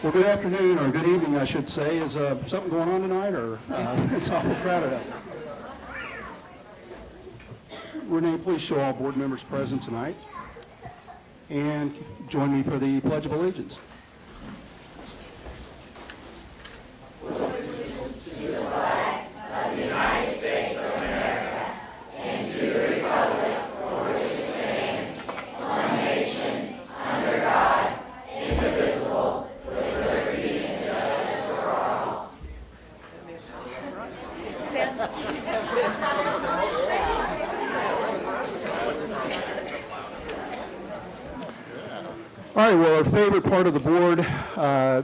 Well, good afternoon, or good evening, I should say. Is something going on tonight, or it's awful crowded up there? Renee, please show all board members present tonight, and join me for the Pledge of Allegiance. All right, well, our favorite part of the board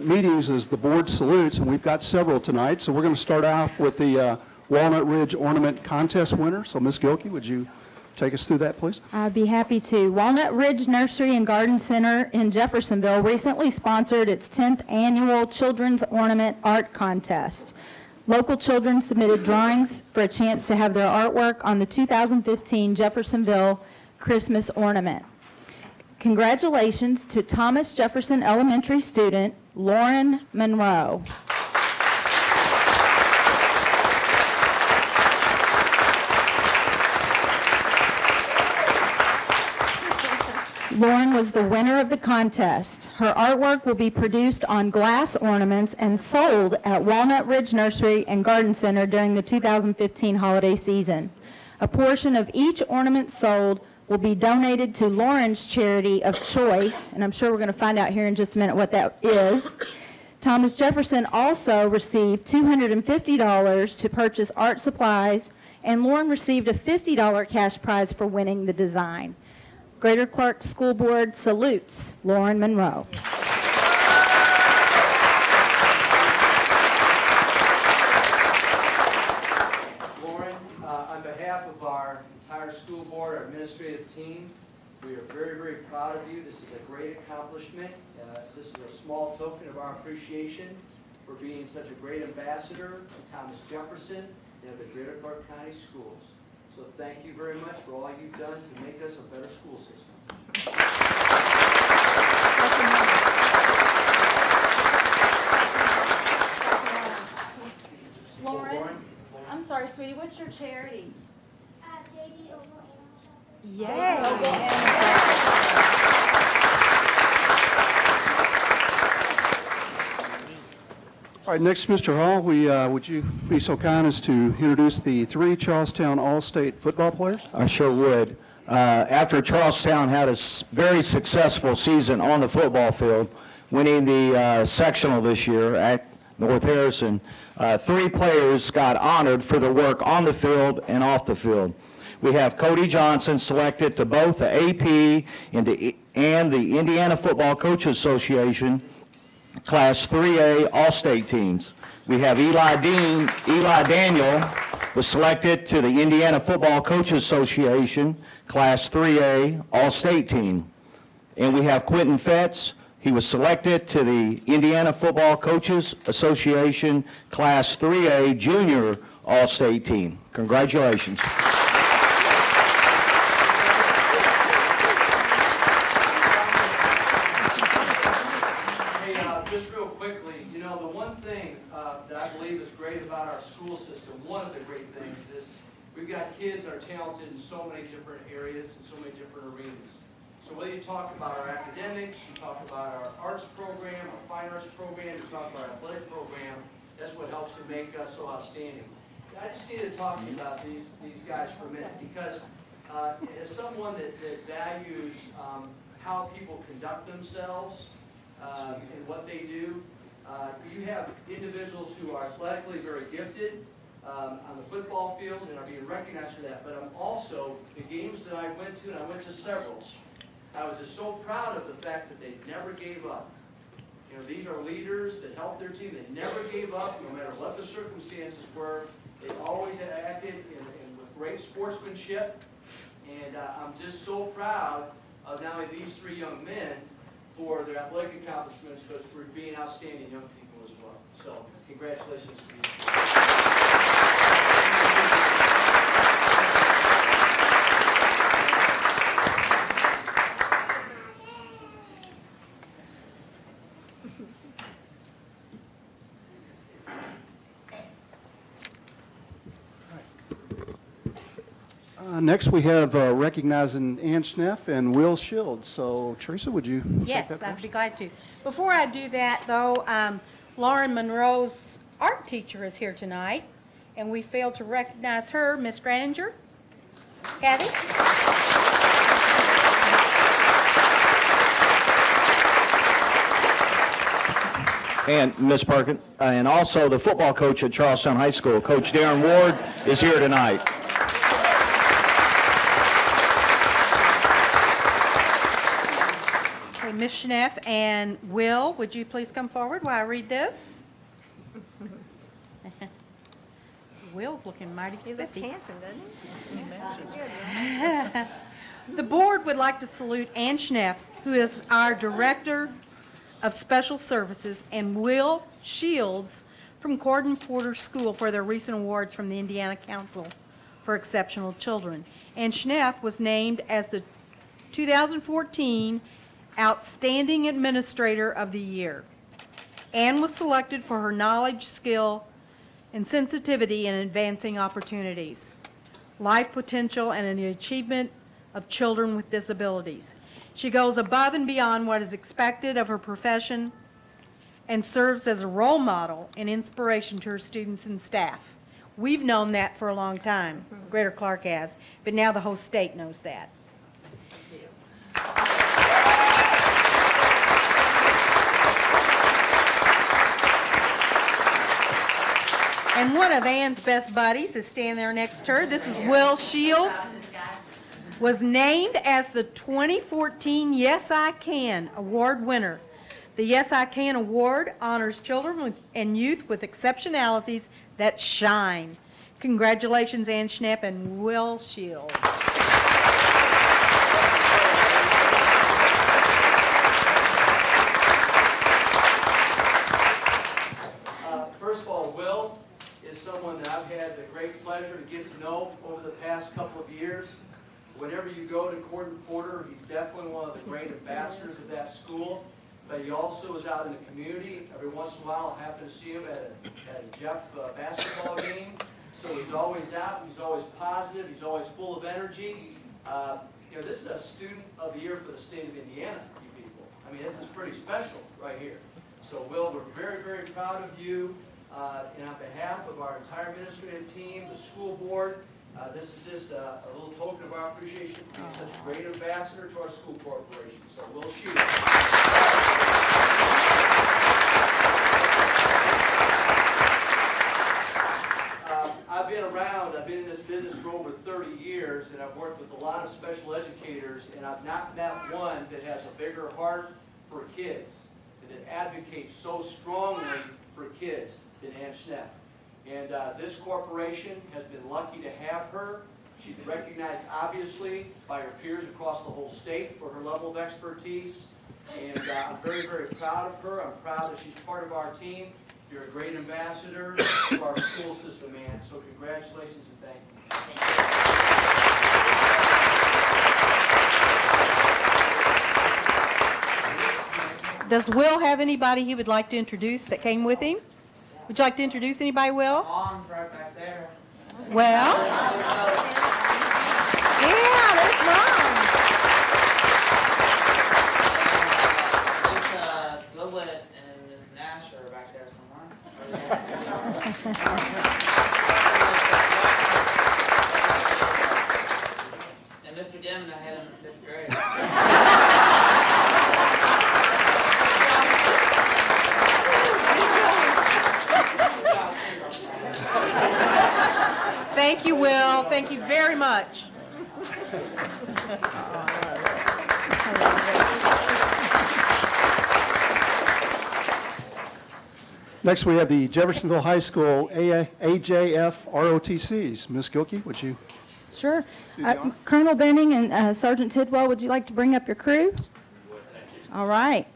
meetings is the board salutes, and we've got several tonight. So we're going to start off with the Walnut Ridge Ornament Contest winner. So, Ms. Gilkey, would you take us through that, please? I'd be happy to. Walnut Ridge Nursery and Garden Center in Jeffersonville recently sponsored its 10th annual Children's Ornament Art Contest. Local children submitted drawings for a chance to have their artwork on the 2015 Jeffersonville Christmas ornament. Congratulations to Thomas Jefferson Elementary student Lauren Monroe. Lauren was the winner of the contest. Her artwork will be produced on glass ornaments and sold at Walnut Ridge Nursery and Garden Center during the 2015 holiday season. A portion of each ornament sold will be donated to Lauren's charity of choice, and I'm sure we're going to find out here in just a minute what that is. Thomas Jefferson also received $250 to purchase art supplies, and Lauren received a $50 cash prize for winning the design. Greater Clark School Board salutes Lauren Monroe. Lauren, on behalf of our entire school board, our administrative team, we are very, very proud of you. This is a great accomplishment. This is a small token of our appreciation for being such a great ambassador to Thomas Jefferson and the Greater Clark County Schools. So thank you very much for all you've done to make us a better school system. Lauren, I'm sorry, sweetie, what's your charity? JD Oval Animal Shelter. Yay! All right, next, Mr. Hall, would you be so kind as to introduce the 3 Charlestown All-State football players? I sure would. After Charlestown had a very successful season on the football field, winning the sectional this year at North Harrison, 3 players got honored for their work on the field and off the field. We have Cody Johnson selected to both the AP and the Indiana Football Coaches Association Class 3A All-State teams. We have Eli Daniel was selected to the Indiana Football Coaches Association Class 3A All-State team. And we have Quentin Fetz. He was selected to the Indiana Football Coaches Association Class 3A Junior All-State team. Congratulations. Just real quickly, you know, the one thing that I believe is great about our school system, one of the great things is we've got kids that are talented in so many different areas and so many different arenas. So whether you talk about our academics, you talk about our arts program, our fine arts program, you talk about our athletic program, that's what helps to make us so outstanding. I just need to talk to you about these guys for a minute because as someone that values how people conduct themselves, and what they do. You have individuals who are athletically very gifted on the football field and are being recognized for that, but I'm also, the games that I went to, and I went to several, I was just so proud of the fact that they never gave up. You know, these are leaders that helped their team. They never gave up, no matter what the circumstances were. They always acted with great sportsmanship, and I'm just so proud of not only these 3 young men, for their athletic accomplishments, but for being outstanding young people as well. So, congratulations to you. Next, we have recognizing Ann Schneff and Will Shields. So, Teresa, would you take Yes, that I'd first? be glad to. Before I do that, though, Lauren Monroe's art teacher is here tonight, and we failed to recognize her. Miss Graninger? Kathy? And Ms. Perkins, and also the football coach at Charlestown High School, Coach Darren Ward, is here tonight. Okay, Ms. Schneff and Will, would you please come forward while I read this? Will's looking mighty He looks spiffy. handsome, doesn't he? The board would like to salute Ann Schneff, who is our Director of Special Services, and Will Shields from Gordon Porter School for their recent awards from the Indiana Council for Exceptional Children. Ann Schneff was named as the 2014 Outstanding Administrator of the Year. Ann was selected for her knowledge, skill, and sensitivity in advancing opportunities, life potential, and in the achievement of children with disabilities. She goes above and beyond what is expected of her profession and serves as a role model and inspiration to her students and staff. We've known that for a long time, Greater Clark has, but now the whole state knows that. And one of Ann's best buddies is standing there next to her. This is Will Shields. Was named as the 2014 Yes I Can Award winner. The Yes I Can Award honors children and youth with exceptionalities that shine. Congratulations, Ann Schnepp and Will Shields. First of all, Will is someone that I've had the great pleasure to get to know over the past couple of years. Whenever you go to Gordon Porter, he's definitely one of the great ambassadors of that school, but he also is out in the community. Every once in a while, I happen to see him at a Jeff basketball game. So he's always out, he's always positive, he's always full of energy. This is a student of the year for the state of Indiana, you people. I mean, this is pretty special right here. So Will, we're very, very proud of you. And on behalf of our entire administrative team, the school board, this is just a little token of our appreciation for being such a great ambassador to our school corporation. So Will Shields. I've been in this business for over 30 years, and I've worked with a lot of special educators, and I've not met one that has a bigger heart for kids, that advocates so strongly for kids than Ann Schnepp. And this corporation has been lucky to have her. She's recognized, obviously, by her peers across the whole state for her level of expertise. And I'm very, very proud of her. I'm proud that she's part of our team. You're a great ambassador to our school system, Ann. So congratulations and thank you. Does Will have anybody he would like to introduce that came with him? Would you like to introduce anybody, Will? Mom's right back there. Well, yeah, there's Mom. It's Lilith and Miss Nash are back there somewhere. And Mr. Demon, I had him in 5th grade. Thank you, Will. Thank you very much. Next, we have the Jeffersonville High School AJF ROTCs. Ms. Gilkey, would you? Sure. Do the honor. Colonel Benning and Sergeant Tidwell, would you like to bring up your crew? All right.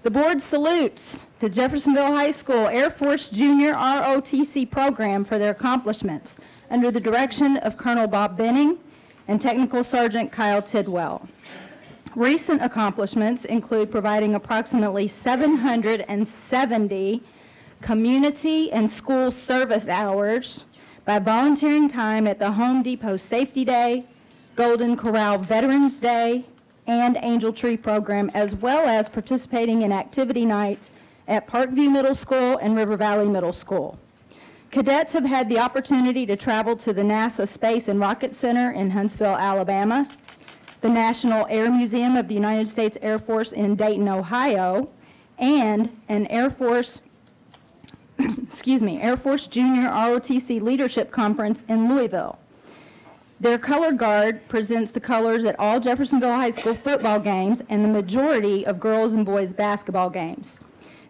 The board salutes the Jeffersonville High School Air Force Junior ROTC program for their accomplishments under the direction of Colonel Bob Benning and Technical Sergeant Kyle Tidwell. Recent accomplishments include providing approximately 770 community and school service hours by volunteering time at the Home Depot Safety Day, Golden Corral Veterans Day, and Angel Tree Program, as well as participating in activity nights at Parkview Middle School and River Valley Middle School. Cadets have had the opportunity to travel to the NASA Space and Rocket Center in Huntsville, Alabama, the National Air Museum of the United States Air Force in Dayton, Ohio, and an Air Force Air Force Junior ROTC Leadership Conference in Louisville. Their color guard presents the colors at all Jeffersonville High School football games and the majority of girls and boys basketball games.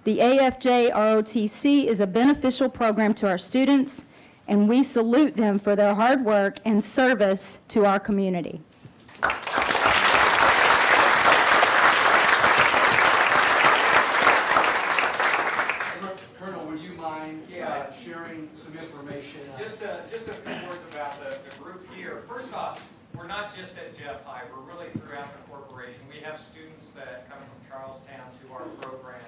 The AFJ ROTC is a beneficial program to our students, and we salute them for their hard work and service to our community. Colonel, would you mind sharing some information? Just a few words about the group here. First off, we're not just at Jeff High, we're really throughout the corporation. We have students that come from Charlestown to our program.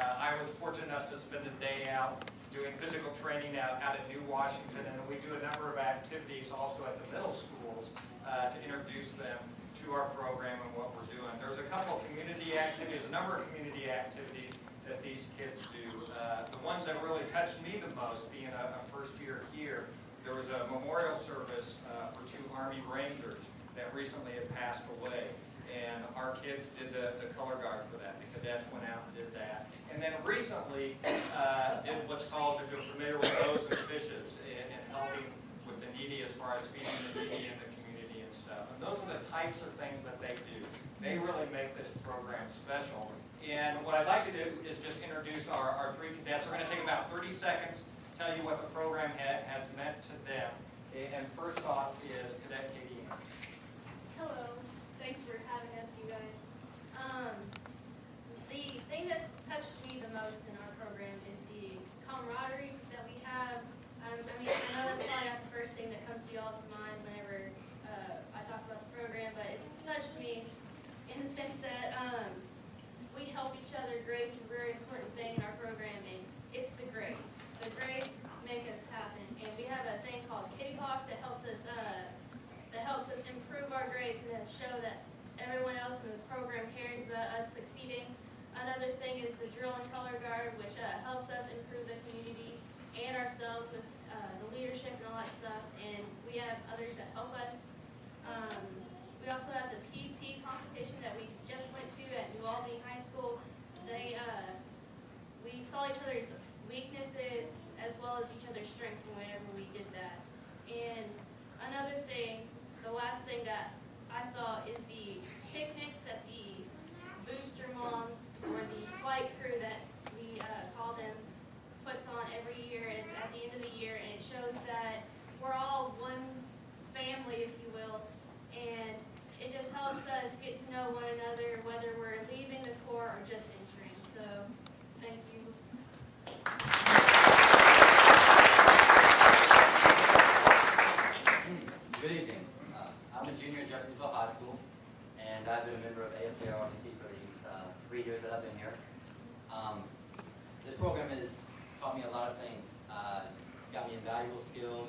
I was fortunate enough to spend a day out doing physical training out at New Washington, and we do a number of activities also at the middle schools to introduce them to our program and what we're doing. There's a couple of community activities, a number of community activities that these kids do. The ones that really touched me the most, being a first year here, there was a memorial service for 2 Army Rangers that recently had passed away. And our kids did the color guard for that. The cadets went out and did that. And then recently did what's called, if you're familiar with those and fishes, and helping with the needy as far as feeding the needy in the community and stuff. And those are the types of things that they do. They really make this program special. And what I'd like to do is just introduce our 3 cadets. We're going to take about 30 seconds, tell you what the program has meant to them. And first off is Cadet Katie. Hello. Thanks for having us, you guys. The thing that's touched me the most in our program is the camaraderie that we have. I mean, I know that's probably not the first thing that comes to y'all's mind whenever I talk about the program, but it's touched me in the sense that we help each other. Grades is a very important thing in our program, and it's the grades. The grades make us happen, and we have a thing called Kitty Hawk that helps us improve our grades and show that everyone else in the program cares about us succeeding. Another thing is the drill and color guard, which helps us improve the community and ourselves with the leadership and all that stuff. And we have others that help us. We also have the PT competition that we just went to at New Albany High School. We saw each other's weaknesses as well as each other's strengths whenever we did that. And another thing, the last thing that I saw is the picnics that the booster moms or the flight crew that we call them puts on every year. And it's at the end of the year, and it shows that we're all one family, if you will, and it just helps us get to know one another, whether we're leaving the Corps or just entering. So, thank you. Good evening. I'm a junior at Jeffersonville High School, and I've been a member of AFJ-ROTC for these 3 years that I've been here. This program has taught me a lot of things. Got me invaluable skills.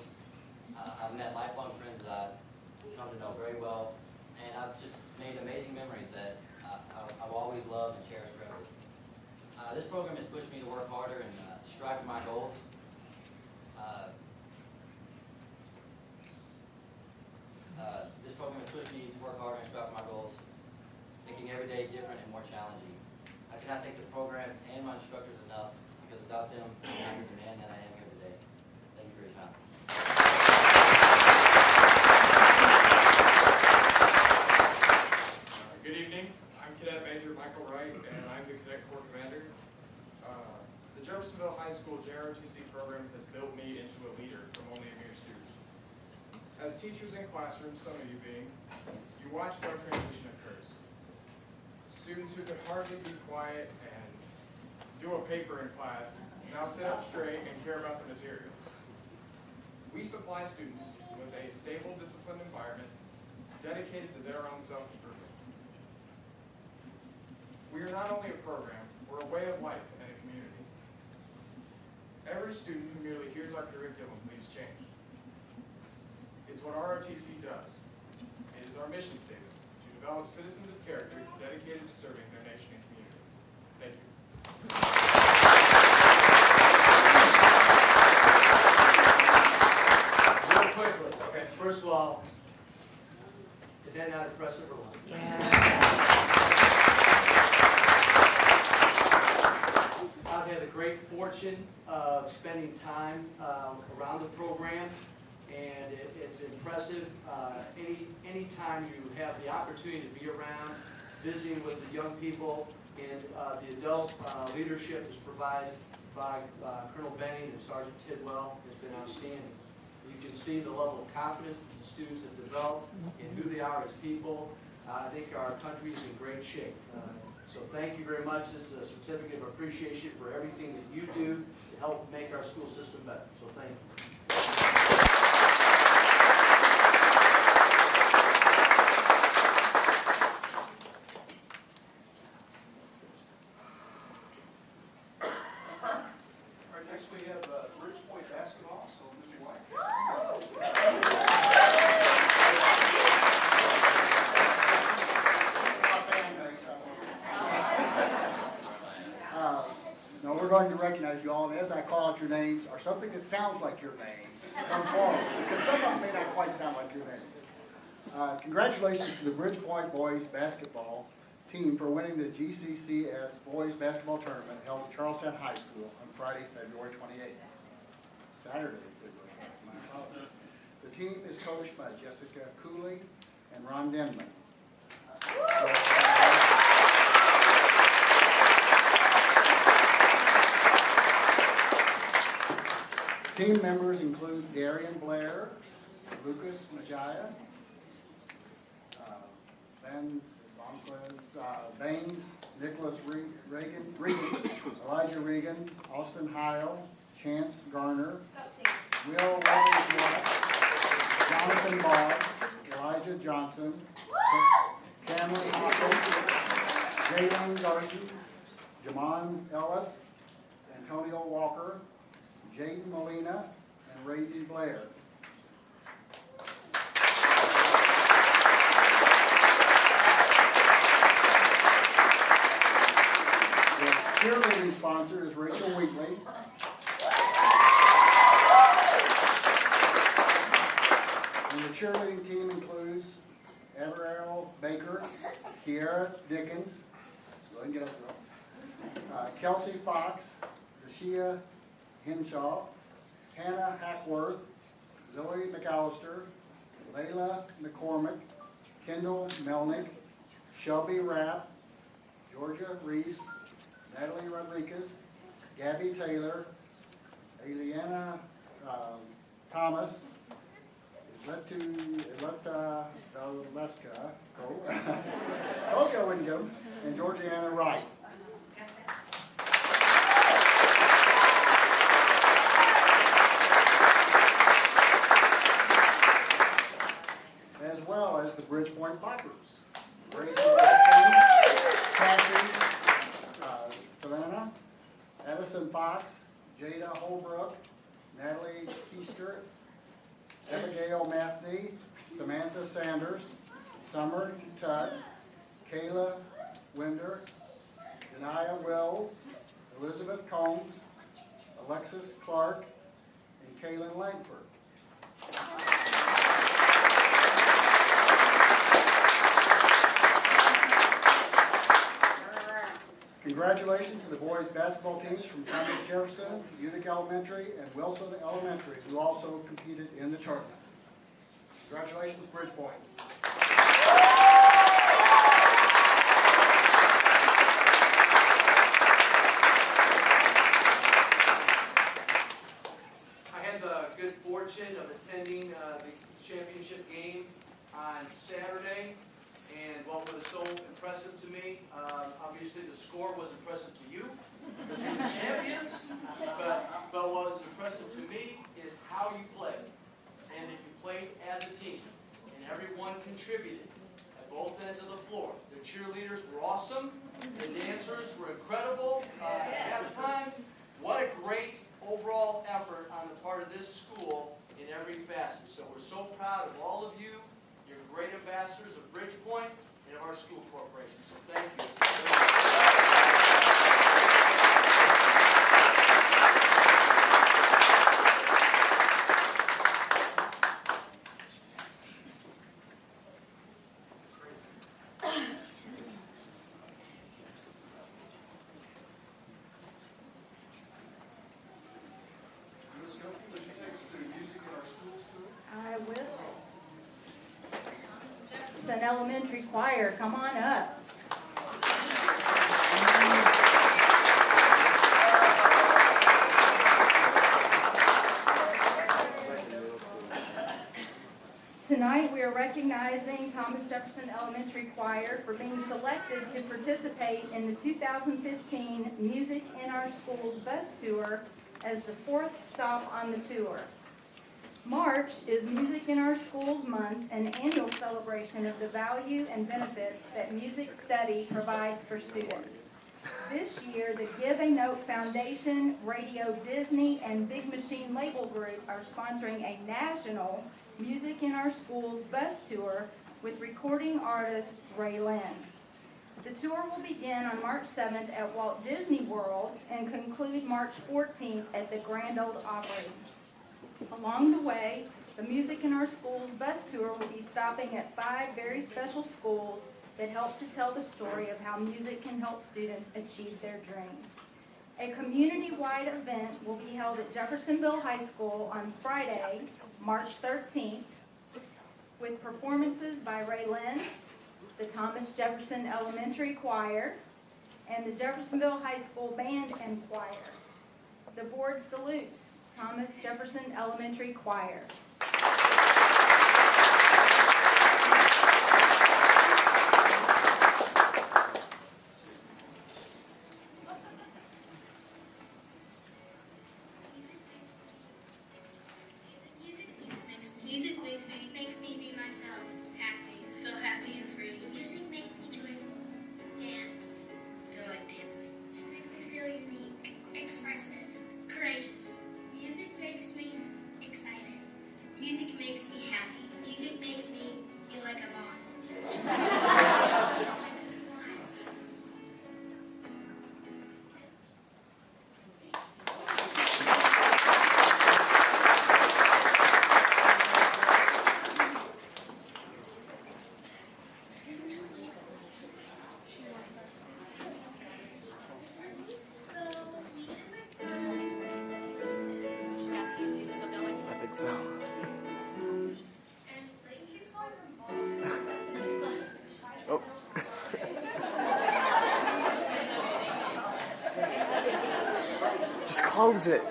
I've met lifelong friends that I've come to know very well, and I've just made amazing memories that I've always loved and cherished forever. This program has pushed me to work harder and strive for my goals. This program has pushed me to work harder and strive for my goals, making every day different and more challenging. I cannot thank the program and my instructors enough, because without them, I'm not here the man that I am here today. Thank you for your time. Good evening. I'm Cadet Major Michael Wright, and I'm the Cadet Corps Commander. The Jeffersonville High School JROTC program has built me into a leader from only a mere student. As teachers in classrooms, some of you being, you watch as our transition occurs. Students who could hardly be quiet and do a paper in class now sit up straight and care about the material. We supply students with a stable, disciplined environment dedicated to their own self-improvement. We are not only a program, we're a way of life and a community. Every student who merely hears our curriculum leaves changed. It's what ROTC does. It is our mission statement, to develop citizens of character dedicated to serving their nation and community. Thank you. Real quickly, okay, first of all, is that not impressive or what? I've had the great fortune of spending time around the program, and it's impressive. Anytime you have the opportunity to be around, visiting with the young people, and the adult leadership is provided by Colonel Benning and Sergeant Tidwell has been outstanding. You can see the level of confidence that the students have developed in who they are as people. I think our country is in great shape. So thank you very much. This is a certificate of appreciation for everything that you do to help make our school system better. So thank you. All right, next we have Bridgepoint basketball, so Mr. White. No, we're going to recognize you all, and as I call out your names, or something that sounds like your name, come forward, because some of them may not quite sound like your name. Congratulations to the Bridgepoint boys basketball team for winning the GCCS boys basketball tournament held at Charlestown High School on Friday, February 28th. Saturday, February 28th. The team is coached by Jessica Cooley and Ron Denman. Team members include Darian Blair, Lucas Majaya, Ben Baines, Nicholas Regan, Elijah Regan, Austin Heil, Chance Garner, Will Williams, Jonathan Boggs, Elijah Johnson, Cameron Hopkins, Jalen Darcy, Jamon Ellis, Antonio Walker, Jaden Molina, and Raisy Blair. The cheerleading sponsor is Rachel Wheatley. And the cheerleading team includes Everell Baker, Kiara Dickens, go ahead and get up, girl. Kelsey Fox, Rashia Henshaw, Hannah Hackworth, Zoe McAllister, Layla McCormick, Kendall Melnick, Shelby Rapp, Georgia Reese, Natalie Rodriguez, Gabby Taylor, Eliana Thomas, Leska, Olga Wingam, and Georgiana Wright. As well as the Bridgepoint Boppers. Brady Jackson, Kathy Savannah, Edison Fox, Jada Holbrook, Natalie Keister, Abigail Mathney, Samantha Sanders, Summer Tutt, Kayla Winder, Denia Wells, Elizabeth Combs, Alexis Clark, and Kaylin Langford. Congratulations to the boys basketball teams from Thomas Jefferson, Utica Elementary, and Wilson Elementary, who also competed in the tournament. Congratulations, Bridgepoint. I had the good fortune of attending the championship game on Saturday, and what was so impressive to me, obviously the score was impressive to you, because you're the champions, but what was impressive to me is how you played, and that you played as a team, and everyone contributed at both ends of the floor. The cheerleaders were awesome, the dancers were incredible. At halftime, what a great overall effort on the part of this school in every facet. So we're so proud of all of you, your great ambassadors of Bridgepoint and of our school corporation. So thank you. Ms. Gilpin, would you take us through music in our schools today? I will. Jefferson Elementary Choir, come on up. Tonight, we are recognizing Thomas Jefferson Elementary Choir for being selected to participate in the 2015 Music in Our Schools Bus Tour as the fourth stop on the tour. March is Music in Our Schools Month, an annual celebration of the value and benefits that music study provides for students. This year, the Give a Note Foundation, Radio Disney, and Big Machine Label Group are sponsoring a national Music in Our Schools bus tour with recording artist Ray Lynn. The tour will begin on March 7th at Walt Disney World and conclude March 14th at the Grand Ole Opry. Along the way, the Music in Our Schools bus tour will be stopping at 5 very special schools that help to tell the story of how music can help students achieve their dreams. A community-wide event will be held at Jeffersonville High School on Friday, March 13th, with performances by Ray Lynn, the Thomas Jefferson Elementary Choir, and the Jeffersonville High School Band and Choir. The board salutes Thomas Jefferson Elementary Choir. Music makes me be myself, happy, feel happy and free. Music makes me joyful, dance, feel like dancing. It makes me feel unique, expressive, courageous. Music makes me excited. Music makes me happy. Music makes me feel like a boss. I think so. Oh. Just close it.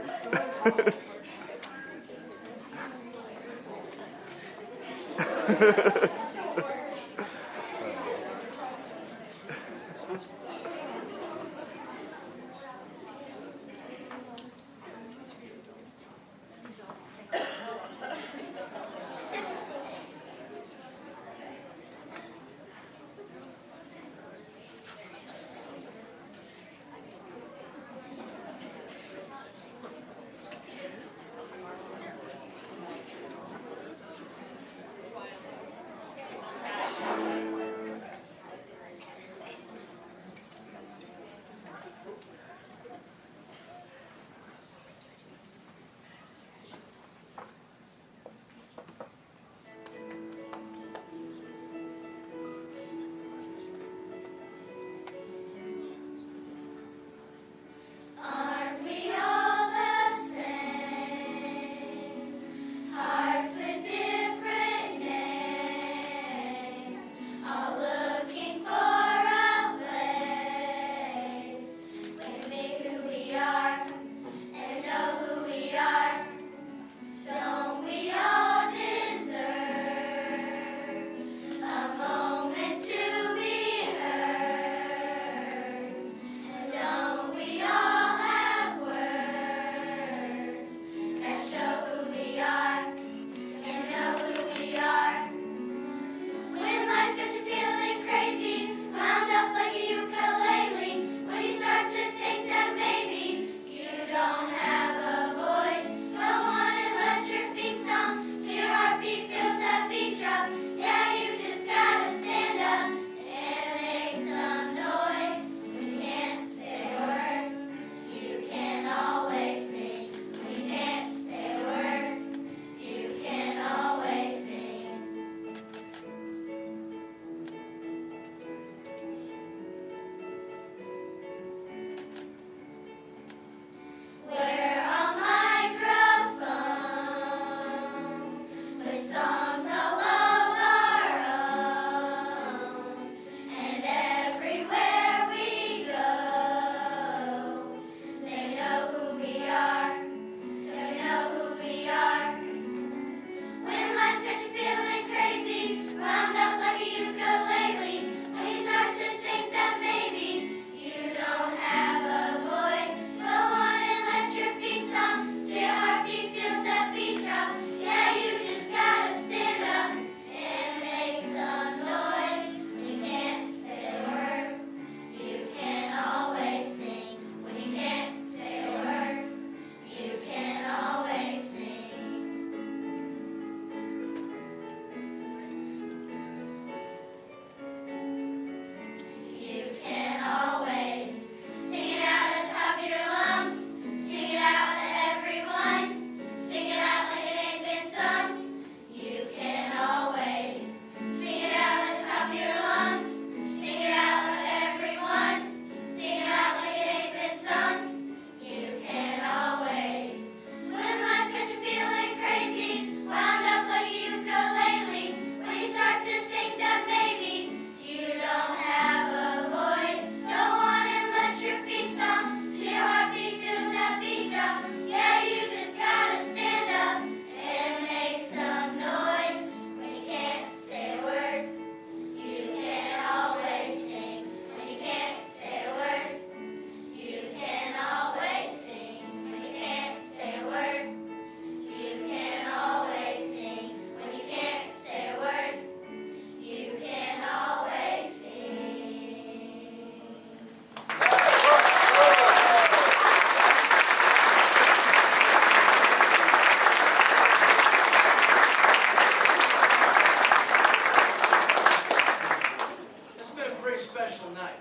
special night.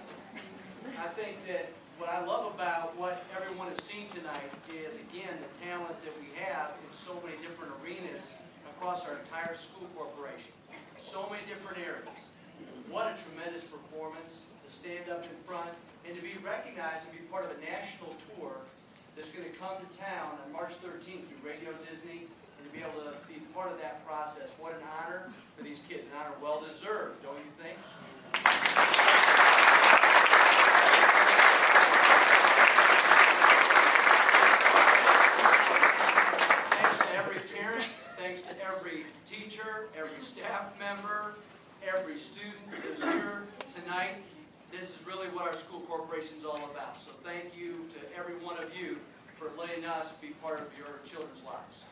I think that what I love about what everyone has seen tonight is, again, the talent that we have in so many different arenas across our entire school corporation. So many different areas. What a tremendous performance to stand up in front and to be recognized and be part of a national tour that's going to come to town on March 13th through Radio Disney, and to be able to be part of that process. What an honor for these kids, an honor well deserved, don't you think? Thanks to every parent, thanks to every teacher, every staff member, every student that's here tonight. This is really what our school corporation is all about. So thank you to every one of you for letting us be part of your children's lives.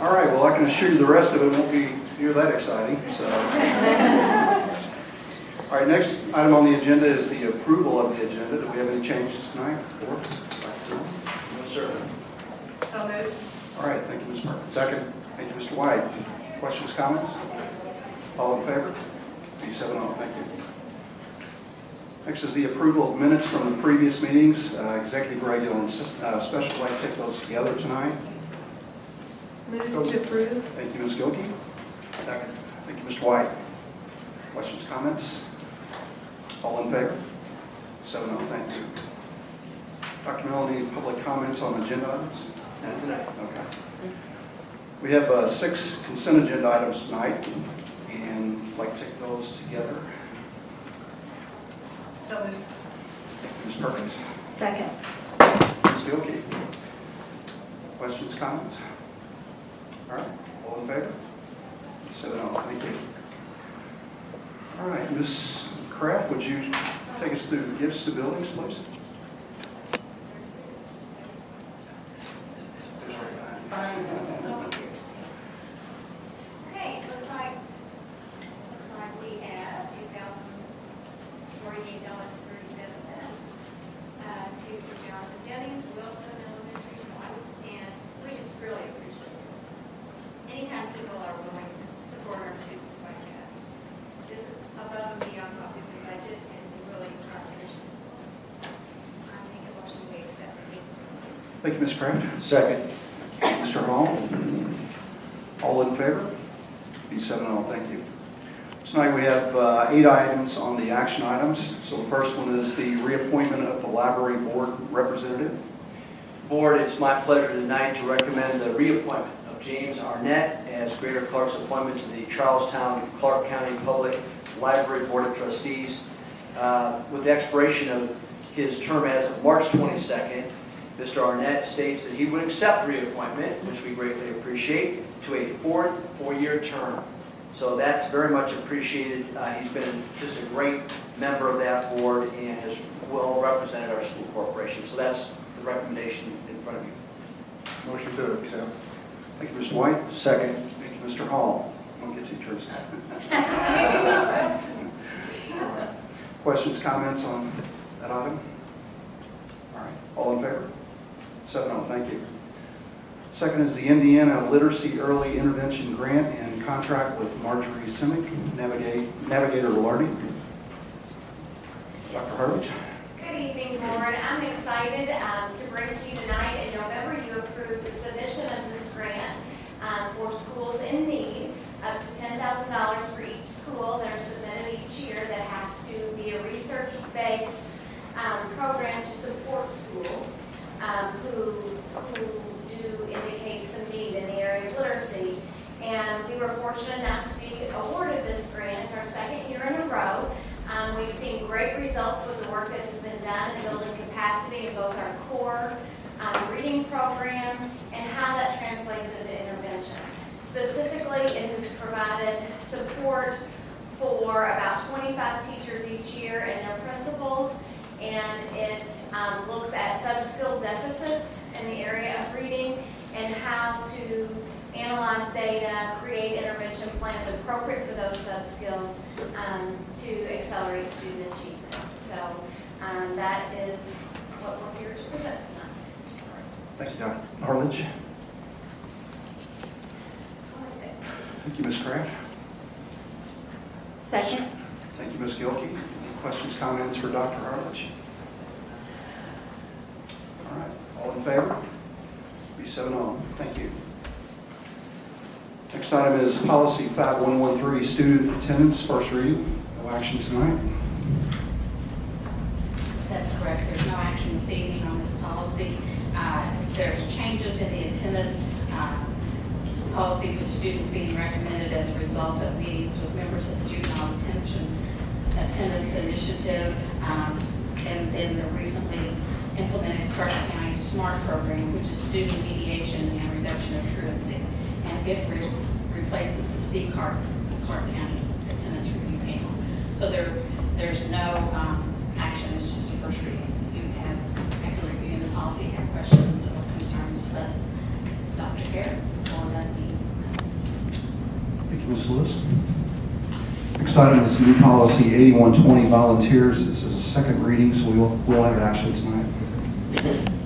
All right, well, I can assure you the rest of it won't be near that exciting, so. All right, next item on the agenda is the approval of the agenda. Do we have any changes tonight? No, sir. So moved. All right, thank you, Ms. Perkins. Second. Thank you, Mr. White. Questions, comments? All in favor? 7-0, thank you. Next is the approval of minutes from the previous meetings, executive, regular, and special. I'd like to take those together tonight. Move to approve. Thank you, Ms. Gilkey. Second. Thank you, Mr. White. Questions, comments? All in favor? 7-0, thank you. Dr. Melanie, public comments on agenda items? Not tonight. Okay. We have 6 consent agenda items tonight, and I'd like to take those together. So moved. Ms. Perkins. Second. Ms. Gilkey. Questions, comments? All right, all in favor? 7-0, thank you. All right, Ms. Kraft, would you take us through the gifts to buildings, please? Okay, looks like we have $2,048.37 to Johnson Jennings, Wilson Elementary, and we just really appreciate it. Anytime people are willing to support our students like that. This is above and beyond what we can budget, and we really appreciate it. I make a motion we accept the gifts. Thank you, Ms. Kraft. Second. Mr. Hall. All in favor? Be 7-0, thank you. Tonight we have 8 items on the action items. So the first one is the reappointment of the library board representative. Board, it's my pleasure tonight to recommend the reappointment of James Arnett as Greater Clark's appointment to the Charlestown Clark County Public Library Board of Trustees. With the expiration of his term as of March 22nd, Mr. Arnett states that he would accept reappointment, which we greatly appreciate, to a 4th 4-year term. So that's very much appreciated. He's been just a great member of that board and has well represented our school corporation. So that's the recommendation in front of you. Motion to accept. Thank you, Mr. White. Second. Thank you, Mr. Hall. I'll get teachers. Questions, comments on that item? All right, all in favor? 7-0, thank you. Second is the Indiana Literacy Early Intervention Grant and contract with Marjorie Simic, Navigator Learning. Dr. Harwich. Good evening, Board. I'm excited to bring to you tonight. In November, you approved the submission of this grant for schools in need, up to $10,000 for each school that are submitted each year that has to be a research-based program to support schools who do indicate some need in the area of literacy. And we were fortunate enough to be awarded this grant. It's our 2nd year in a row. We've seen great results with the work that has been done in building capacity in both our core reading program and how that translates into intervention. Specifically, it has provided support for about 25 teachers each year and their principals, and it looks at sub-skill deficits in the area of reading and how to analyze data, create intervention plans appropriate for those sub-skills to accelerate student achievement. So that is what we're here to present tonight. Thank you, Dr. Harwich. Thank you, Ms. Kraft. Second. Thank you, Ms. Gilkey. Any questions, comments for Dr. Harwich? All right, all in favor? Be 7-0. Thank you. Next item is policy 5113, student attendance, first reading. No action tonight. That's correct. There's no action this evening on this policy. There's changes in the attendance policy for students being recommended as a result of meetings with members of the Juvenile Attendance Initiative and then the recently implemented Clark County SMART program, which is student mediation and reduction of truancy. And it replaces the CCART, Clark County Attendance Review Panel. So there's no action, it's just a first reading. You have, after reviewing the policy, have questions or concerns, but Dr. Garrett will let me. Thank you, Ms. Lewis. Next item is new policy 8120, volunteers. This is a second reading, so we'll have action tonight.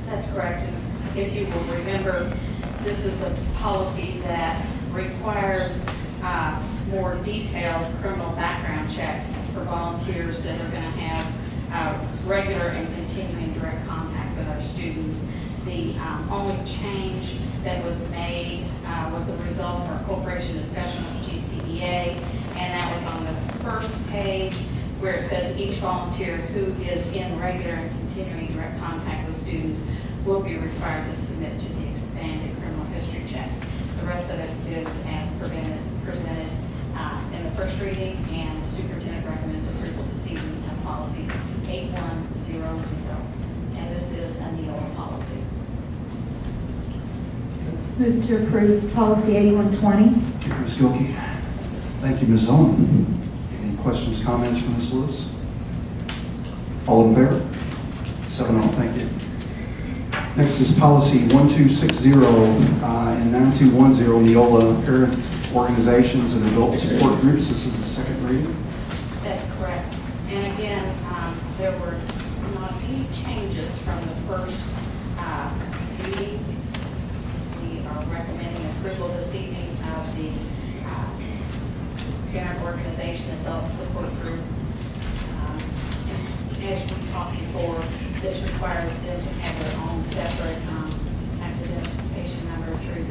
That's correct. And if you will remember, This is a policy that requires more detailed criminal background checks for volunteers that are going to have regular and continuing direct contact with our students. The only change that was made was a result of our cooperation discussion with GCEA, and that was on the first page where it says each volunteer who is in regular and continuing direct contact with students will be required to submit to the expanded criminal history check. The rest of it is as presented in the first reading, and the superintendent recommends approval this evening of policy 8100. And this is a NEOLA policy. Move to approve policy 8120. Thank you, Ms. Gilkey. Thank you, Ms. Owen. Any questions, comments from Ms. Lewis? All in favor? 7-0, thank you. Next is policy 1260 and 9210, Neola Parent Organizations and Adult Support Groups. This is the second reading. That's correct. And again, there were not any changes from the first meeting. We are recommending approval this evening of the Parent Organization Adult Support Group. As we talked before, this requires them to have their own separate tax identification number through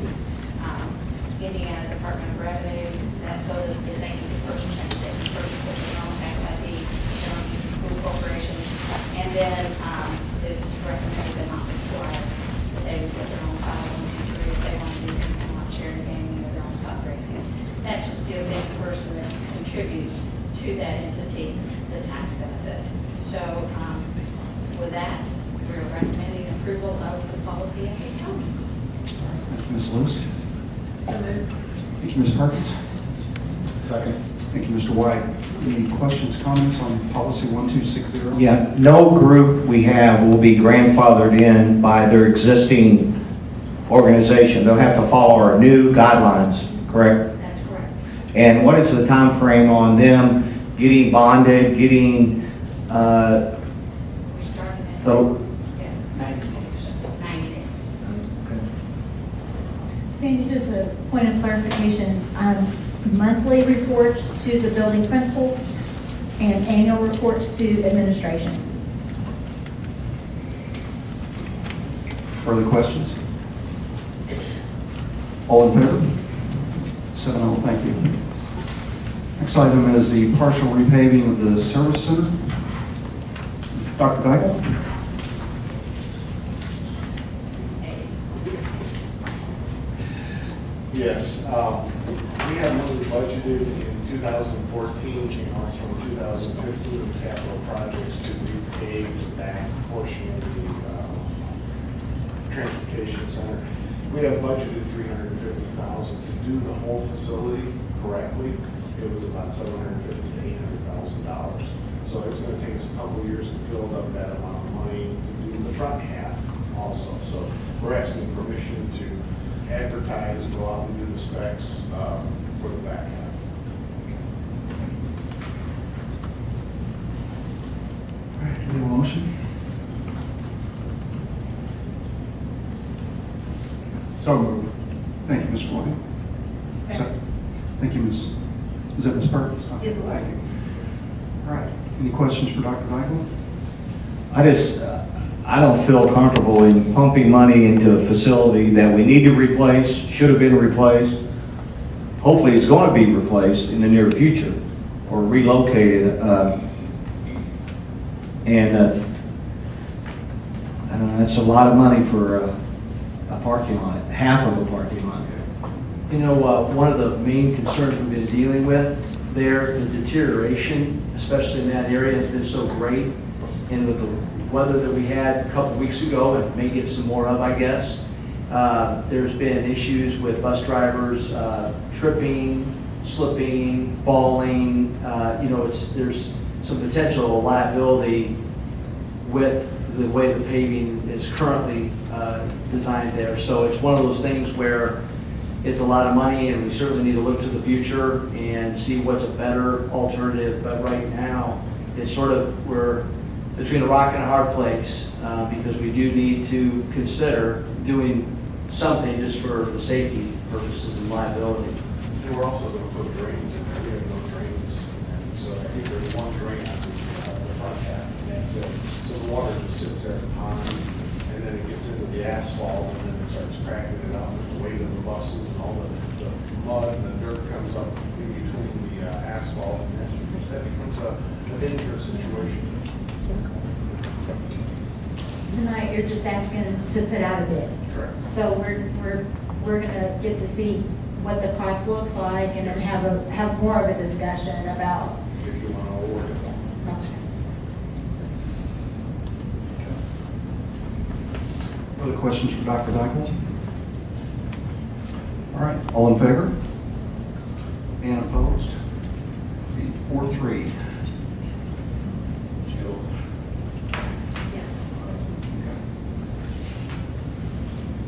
Indiana Department of Revenue. That's so that they can purchase things, they can purchase their own tax ID, their own school corporations. And then it's recommended but not required that they would get their own 501c3 if they want to do anything like charity gaming or their own fundraising. That just gives any person that contributes to that entity the tax benefit. So with that, we're recommending approval of the policy at this time. Thank you, Ms. Lewis. So moved. Thank you, Ms. Perkins. Second. Thank you, Mr. White. Any questions, comments on policy 1260? Yeah, no group we have will be grandfathered in by their existing organization. They'll have to follow our new guidelines, correct? That's correct. And what is the time frame on them getting bonded, getting We're starting at the 90 days. 90 days. Sandy, just a point of clarification, monthly reports to the building principal and annual reports to administration. Further questions? All in favor? 7-0, thank you. Next item is the partial repaving of the service center. Dr. Daigle? Yes, we have money budgeted in 2014 and also in 2015 capital projects to repave that portion of the transportation center. We have budgeted $350,000 to do the whole facility correctly. It was about $750,000 to $800,000. So it's going to take us a couple of years to build up that amount of money to do the front half also. So we're asking permission to advertise, go out and do the specs for the back half. All right, do we have a motion? So moved. Thank you, Mr. White. Second. Thank you, Ms. Is that Ms. Perkins? Yes, it was. Thank you. All right, any questions for Dr. Daigle? I don't feel comfortable in pumping money into a facility that we need to replace, should have been replaced. Hopefully it's going to be replaced in the near future or relocated. I don't know, that's a lot of money for a parking lot, half of a parking lot. You know, one of the main concerns we've been dealing with there, the deterioration, especially in that area, has been so great. And with the weather that we had a couple weeks ago, and may get some more of, I guess, there's been issues with bus drivers tripping, slipping, falling. You know, there's some potential liability with the way the paving is currently designed there. So it's one of those things where it's a lot of money, and we certainly need to look to the future and see what's a better alternative. But right now, it's sort of, we're between a rock and a hard place because we do need to consider doing something just for the safety purposes and liability. And we're also gonna put drains in there, we have no drains, and so I think there's one drain on the front half, and that's it. So the water just sits there in ponds, and then it gets into the asphalt, and then it starts cracking it up with the weight of the buses, and all the mud and the dirt comes up in between the asphalt, and that becomes a dangerous situation. Tonight, you're just asking to put out a bid. Correct. So we're gonna get to see what the cost looks like and then have more of a discussion about. If you wanna award it. Other questions for Dr. Dykle? All right, all in favor? And opposed? 4-3. Jill?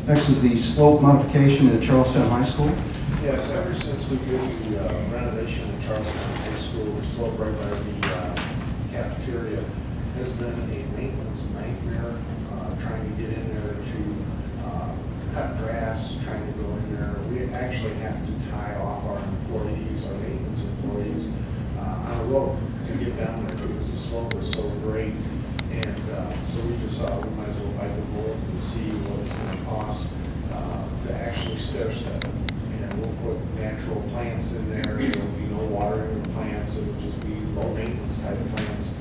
Next is the slope modification at Charlestown High School. Yes, ever since we did the renovation at Charlestown High School, the slope right by the cafeteria has been a maintenance nightmare, trying to get in there to cut grass, trying to go in there. We actually have to tie off our employees, our maintenance employees, on a rope to get down there because the slope was so great. And so we just thought we might as well bite the bullet and see what it's going to cost to actually stair step it. And we'll put natural plants in there. There'll be no watering of the plants. It'll just be low maintenance type of plants.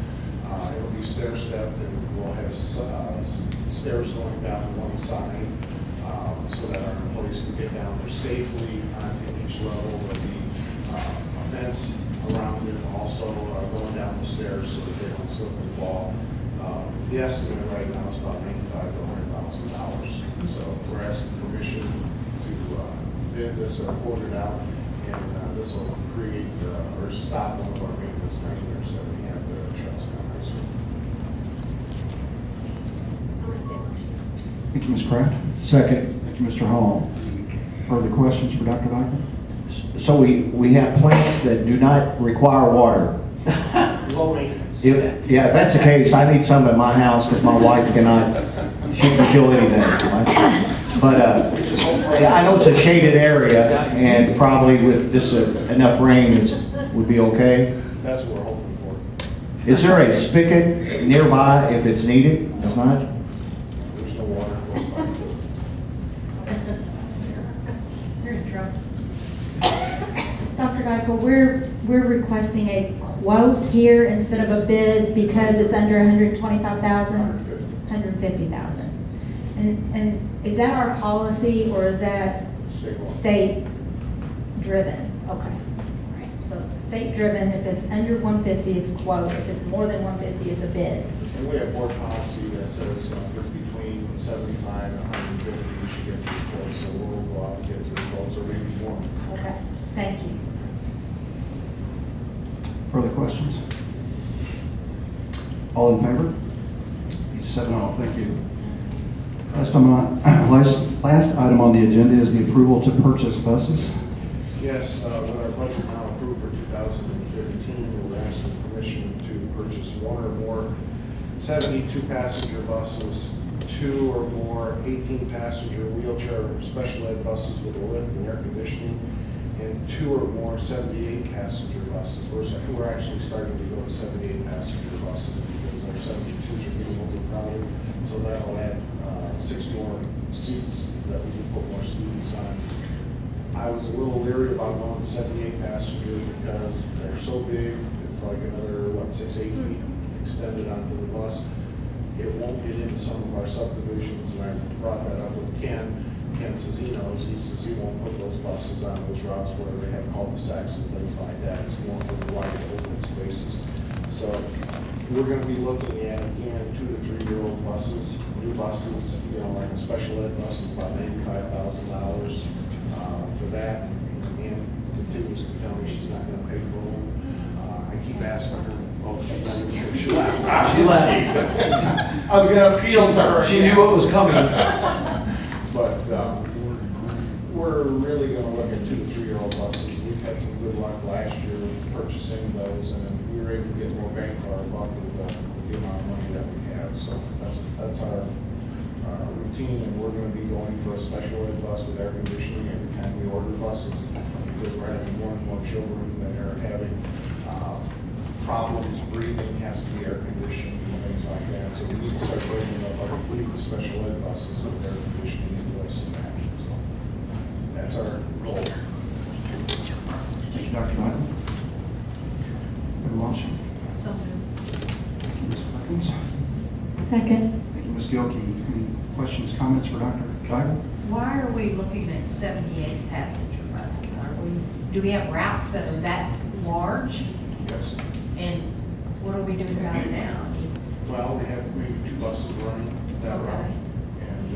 It'll be stair stepped, and we'll have stairs going down one side so that our employees can get down there safely onto each level. There'll be a fence around it, also going down the stairs so that they don't slip and fall. The estimate right now is about $95,000 to $100,000. So we're asking permission to bid this or quote it out, and this will create or stop one of our maintenance nightmares that we have there at Charlestown High School. Thank you, Ms. Kraft. Second. Thank you, Mr. Hall. Further questions for Dr. Dykle? So we have plants that do not require water. Low maintenance. Yeah, if that's the case, I need some at my house because my wife cannot, she can kill anything. But I know it's a shaded area and probably with just enough rain would be okay. That's what we're hoping for. Is there a spigot nearby if it's needed? There's not? There's no water close by. You're in trouble. Dr. Dykle, we're requesting a quote here instead of a bid because it's under 125,000, 150,000. And is that our policy or is that state driven? Okay. All right. So state driven, if it's under 150, it's quote. If it's more than 150, it's a bid. And we have board policy that says if it's between 75 and 150, we should get the quote, so we'll go out and get the quotes or maybe more. Okay. Thank you. Further questions? All in favor? 7-0, thank you. Last item on the agenda is the approval to purchase buses. Yes, with our budget now approved for 2015, we're asking permission to purchase one or more 72-passenger buses, 2 or more 18-passenger wheelchair special ed buses with a lift and air conditioning, and 2 or more 78-passenger buses. We're actually starting to go to 78-passenger buses because our 72s are getting overcrowded. So that'll add 6 more seats that we can put more students on. I was a little leery about going to 78-passenger because they're so big. It's like another 6-8 feet extended onto the bus. It won't get into some of our subdivisions, and I brought that up with Ken. Ken says he knows. He says he won't put those buses on those routes where they have cul-de-sacs and things like that. It's more for the wide open spaces. So we're going to be looking at, again, 2 to 3-year-old buses, new buses, like a special ed bus is about $95,000 for that. And continues to tell me she's not going to pay for them. I keep asking her, oh, she's not going to pay. She left. She left. I was going to appeal to her. She knew what was coming. But we're really going to look at 2 to 3-year-old buses. We've had some good luck last year purchasing those, and we were able to get more bang for our buck with the amount of money that we have. So that's our routine, and we're gonna be going for a special ed bus with air conditioning every time we order buses, because we're having more and more children that are having, problems breathing, has to be air conditioned and things like that. So we need to start bringing up our fleet of special ed buses with air conditioning in place in that. So that's our goal. Thank you, Dr. Knight. Ms. Walsh. So moved. Thank you, Ms. Perkins. Second. Thank you, Ms. Gilkey. Any questions, comments for Dr. Geigel? Why are we looking at 78 passenger buses? Do we have routes that are that large? Yes. And what are we doing about it now? I mean, Well, we have maybe 2 buses running that route, Okay. and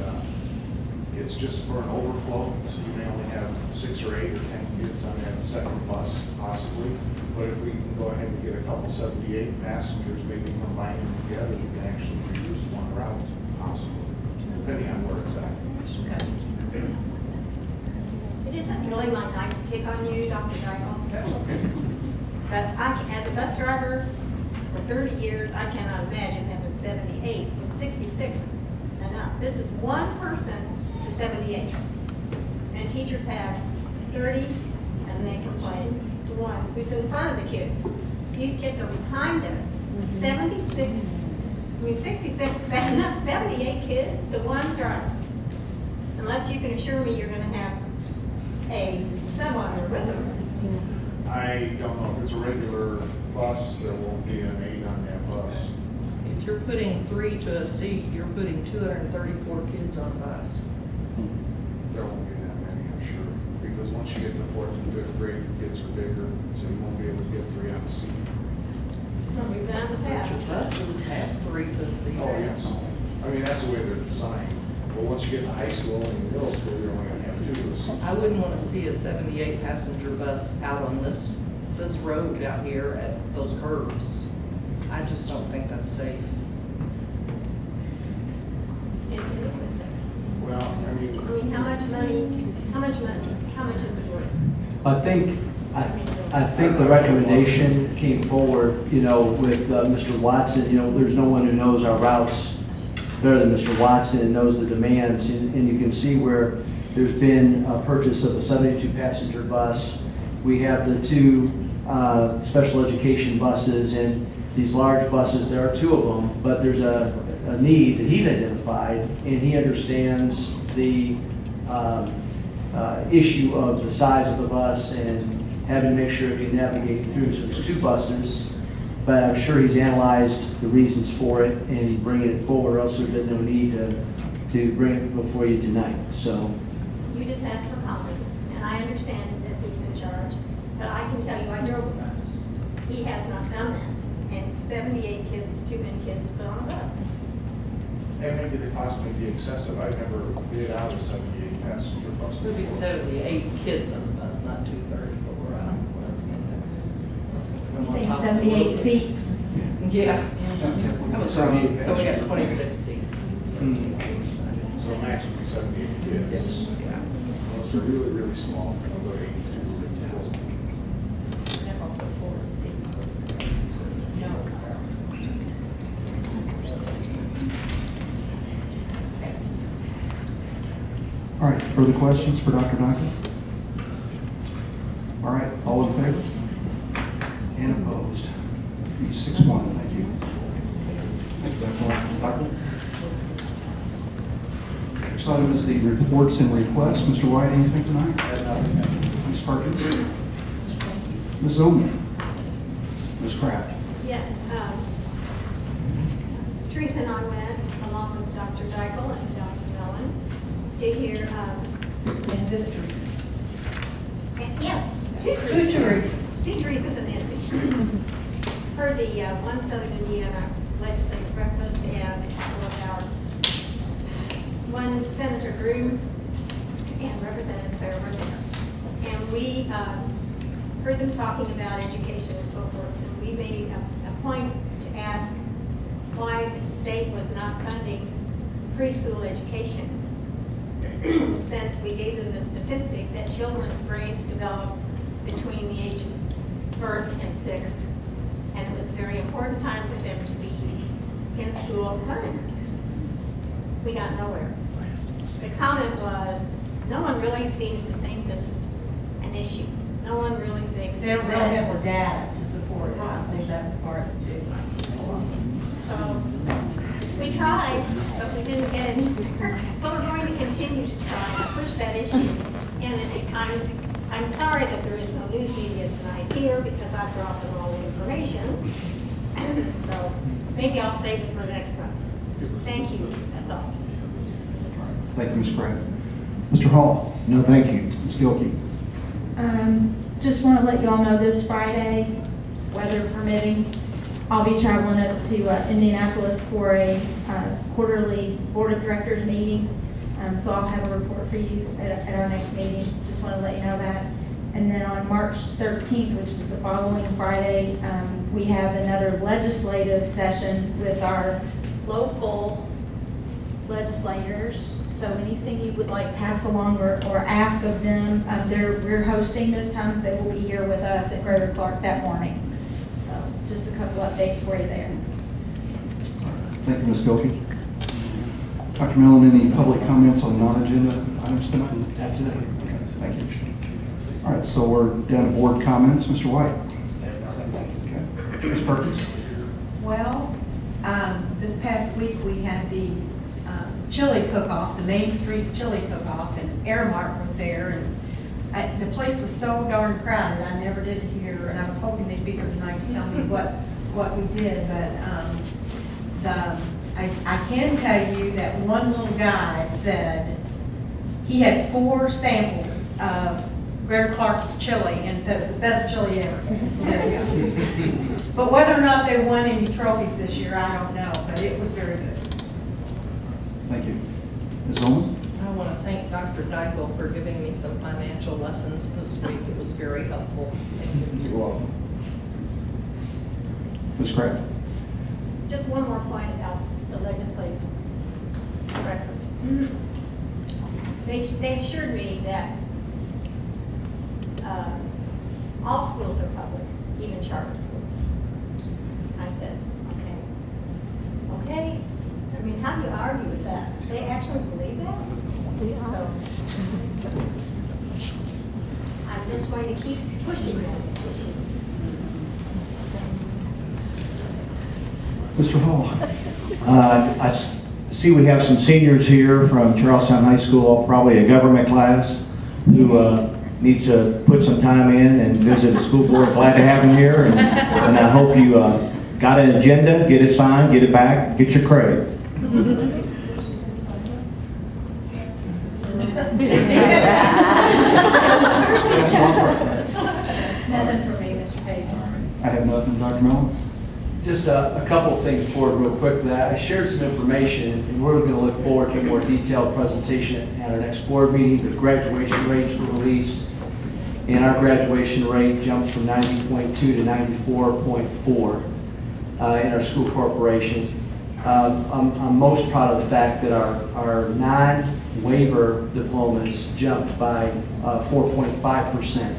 it's just for an overflow, so you may only have 6 or 8 or 10 kids on that second bus possibly. But if we can go ahead and get a couple 78 passengers, maybe combine them together, we can actually use one route possibly, depending on where it's at. It isn't really my night to pick on you, Dr. Geigel. That's okay. But as a bus driver for 30 years, I cannot imagine having 78 when 66 is enough. This is one person to 78. And teachers have 30 and they complain to one who's in front of the kids. These kids are behind us. 66 is bad enough, 78 kids to one driver. Unless you can assure me you're gonna have a sub-auditor with us. I don't know if it's a regular bus, there won't be an 8 on that bus. If you're putting 3 to a seat, you're putting 234 kids on a bus. There won't be that many, I'm sure, because once you get to 4th and 5th grade, the kids are bigger, so you won't be able to get 3 on the seat. Well, we've done in the past. Your buses have 3 to a seat. Oh, yes. I mean, that's the way they're designed. But once you get to high school and middle school, you're only gonna have 2 of those. I wouldn't want to see a 78 passenger bus out on this road out here at those curves. I just don't think that's safe. Well, I mean, how much is it worth? I think the recommendation came forward, with Mr. Watson. There's no one who knows our routes better than Mr. Watson and knows the demands. And you can see where there's been a purchase of a 72-passenger bus. We have the 2 special education buses, and these large buses, there are 2 of them, but there's a need that he's identified, and he understands the issue of the size of the bus and having to make sure he can navigate through. So it's 2 buses, but I'm sure he's analyzed the reasons for it and bringing it forward, or else there's no need to bring it before you tonight. So You just asked for confidence, and I understand that he's in charge, but I can tell you, I drove a bus. He has not done that, and 78 kids is too many kids to put on a bus. and maybe the cost may be excessive. I've never bid out a 78 passenger bus. There'd be before. 78 kids on the bus, not 234. I don't know what I was thinking. Let's go You on think top of it a 78 little bit. seats? Yeah. I was wrong. So we got 26 seats. So max would be 78 kids. Yeah. Unless they're really, really small, they'll go 82. Never put 4 seats. No. All right, further questions for Dr. Duncan? All right, all in favor? And opposed? 6-1, thank you. Thank you, Dr. Next item is the reports and requests. Mr. White, anything tonight? Ms. Perkins? Ms. Oman? Ms. Kraft? Yes, Teresa and I went, along with Dr. Dykle and Dr. Mellon, to hear, And this Teresa. yes, 2 Teresas and Anthony. Heard the One Southern Indiana legislative breakfast and all of our one Senator Grooms and Representative Fair were there. And we heard them talking about education and so forth. And we made a point to ask why the state was not funding preschool education. Since we gave them the statistic that children's brains develop between the age of birth and 6, and it was a very important time for them to be in school learning. We got nowhere. The comment was, no one really seems to think this is an issue. No one really thinks. They don't really have the data to support it. I think that was part of it too. So, we tried, but we didn't get any. So we're going to continue to try to push that issue. And it kind of, I'm sorry that there is no news media tonight here because I brought the wrong information. So maybe I'll save it for next month. Thank you, that's all. Thank you, Ms. Pratt. Mr. Hall? No, thank you. Ms. Gilkey? Just want to let you all know this Friday, weather permitting, I'll be traveling up to Indianapolis for a quarterly Board of Directors meeting. So I'll have a report for you at our next meeting. Just want to let you know that. And then on March 13th, which is the following Friday, we have another legislative session with our local legislators. So anything you would like pass along or ask of them, we're hosting this time. They will be here with us at Greater Clark that morning. So just a couple updates for you there. Thank you, Ms. Gilkey. Dr. Mellon, any public comments on non-agenda items tonight? Absolutely. Okay, thank you. All right, so we're down to board comments. Mr. White? Okay. Ms. Perkins? Well, this past week we had the chili cook-off, the Main Street chili cook-off, and Airmark was there, and the place was so darn crowded, I never did hear, and I was hoping they'd be here tonight to tell me what we did, but I can tell you that one little guy said he had 4 samples of Greater Clark's chili and said it's the best chili he ever had. So there you go. But whether or not they won any trophies this year, I don't know, but it was very good. Thank you. Ms. Owens? I want to thank Dr. Deisel for giving me some financial lessons this week. It was very helpful. Thank you. You're welcome. Ms. Crabb? Just one more point about the legislative breakfast. They assured me that all schools are public, even charter schools. I said, okay. I mean, how do you argue with that? They actually believe that? So, I'm just going to keep pushing that issue. Mr. Hall? I see we have some seniors here from Charlestown High School, probably a government class, who needs to put some time in and visit the school board. Glad to have them here, and I hope you got an agenda, get it signed, get it back, get your credit. Nothing for me, Mr. Page. I have nothing. Dr. Mellon? Just a couple of things forward real quick. I shared some information, and we're going to look forward to a more detailed presentation at our next board meeting. The graduation rates were released, and our graduation rate jumped from 90.2 to 94.4 in our school corporation. I'm most proud of the fact that our non-waiver diplomas jumped by 4.5%.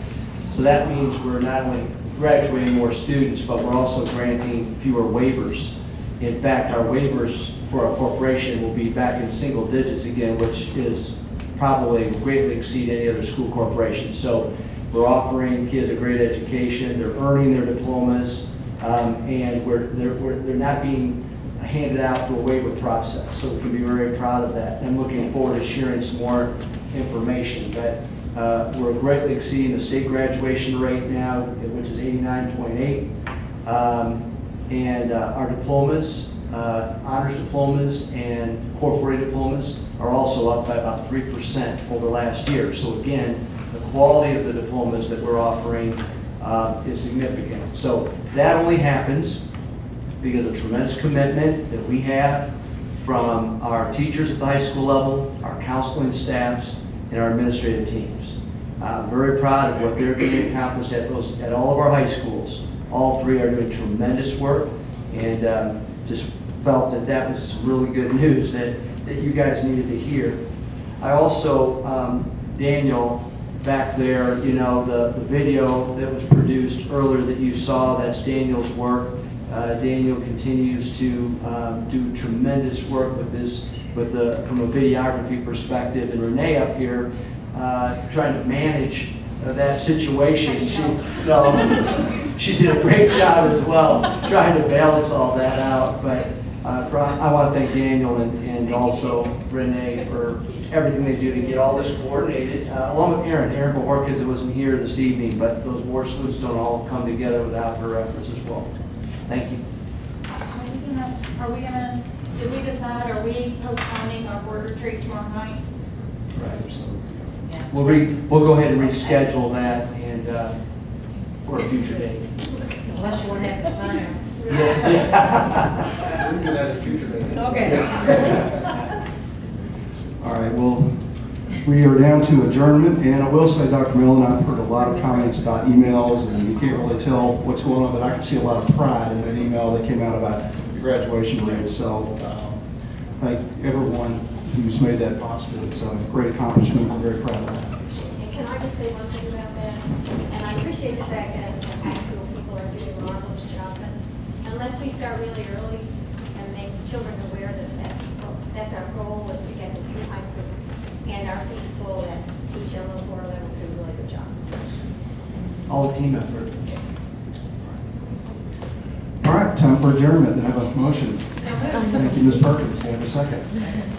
So that means we're not only graduating more students, but we're also granting fewer waivers. In fact, our waivers for our corporation will be back in single digits again, which is probably greatly exceed any other school corporation. So we're offering kids a great education, they're earning their diplomas, and they're not being handed out through a waiver process. So we can be very proud of that. I'm looking forward to sharing some more information. But we're greatly exceeding the state graduation rate now, which is 89.8. And our diplomas, honors diplomas and core 4A diplomas are also up by about 3% over last year. So again, the quality of the diplomas that we're offering is significant. So that only happens because of tremendous commitment that we have from our teachers at the high school level, our counseling staffs, and our administrative teams. I'm very proud of what they're getting accomplished at all of our high schools. All 3 are doing tremendous work, and just felt that was some really good news that you guys needed to hear. I also, Daniel, back there, you know, the video that was produced earlier that you saw, that's Daniel's work. Daniel continues to do tremendous work with his from a videography perspective, and Renee up here trying to manage that situation. She did a great job as well, trying to balance all that out. But I want to thank Daniel and also Renee for everything they do to get all this coordinated, along with Erin Bohorkins, that wasn't here this evening, but those board salutes don't all come together without her efforts as well. Thank you. Did we decide, are we postponing our board retreat tomorrow night? Right, so we'll go ahead and reschedule that and for a future date. Unless you want to have the finals. We can do that at a future date. Okay. All right, well, we are down to adjournment, and I will say, Dr. Millen, I've heard a lot of comments about emails, and you can't really tell what's going on, but I can see a lot of pride in that email that came out about the graduation rate. So thank everyone who's made that possible. It's a great accomplishment. We're very proud of that. So. And can I just say one thing about that? And I appreciate the fact that the high school people are doing a marvelous job, but unless we start really early and make children aware that that's our goal, is to get them through high school, and our people that teach on those lower levels do a really good job. All team effort. All right, time for adjournment. Then have a motion. Thank you, Ms. Perkins. Have a second.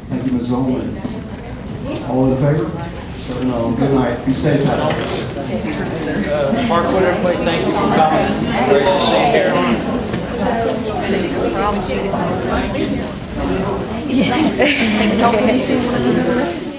Thank you, Ms. Zollman. All in favor? So, no. Good night. Be safe out there. Mark, would everybody thank you for coming? Great to see you here.